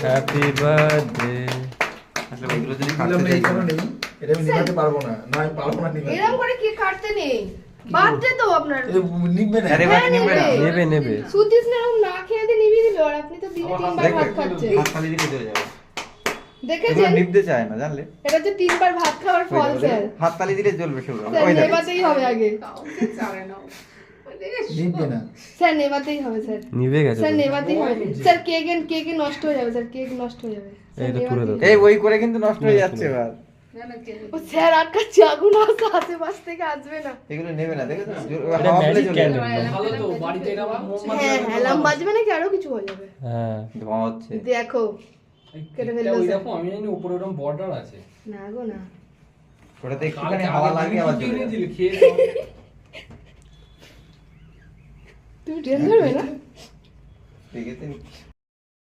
Happy birthday. আসলে এগুলো যদি দিলাম খাটতে এই কারণে এটা আমি নিতে পারবো না না আমি পারবো না নিতে এরকম করে কি কাটতে নেই বার্থডে তো আপনার নিবে না আরে হ্যাঁ, বাকি নিবে না নেবে নেবে। সুতিস না এরকম না খেয়ে দিয়ে নিবি দিল আর আপনি তো দিনে তিনবার দেখবে, ভাত খাচ্ছেন হাত খালি দিলে চলে যাবে। এগুলো দেখেছেন নিভতে চায় না জানলে। এটা হচ্ছে তিনবার ভাত খাওয়ার ফল স্যার হাত তালি দিলে জ্বলবে সেগুলো। স্যার ওই দেখ। নেবাতেই হবে আগে নিবে না স্যার নেবাতেই হবে স্যার নিবে গেছে স্যার তো। নেবাতেই হবে স্যার কেকে নষ্ট হয়ে যাবে স্যার কেক নষ্ট হয়ে যাবে স্যার, এইটা তুলে দাও। নেবাতেই এই ওই করে কিন্তু নষ্ট হয়ে যাচ্ছে এবার। ও স্যার আটকাচ্ছে আগুন আসতে আশেপাশ থেকে আসবে না এগুলো নেবে না দেখেছো? এটা হাওয়া পেলে ম্যাজিক চলে ক্যান্ডেল। যাবে। ভালো তো বাড়িতে এটা আমার মোমবাতি হ্যাঁ অ্যালার্ম বাজবে নাকি আরো কিছু হয়ে যাবে হ্যাঁ ধোঁয়া হচ্ছে। দেখো কেটে ফেললো ওই স্যার। দেখো আমি জানি উপরে ওরকম বর্ডার আছে। না গো না ওটাতে একটুখানি হাওয়া লাগে আবার চলে যাবে। দিলে খেয়ে যাও। তুমি ট্রেন ধরবে না দেখেছেন?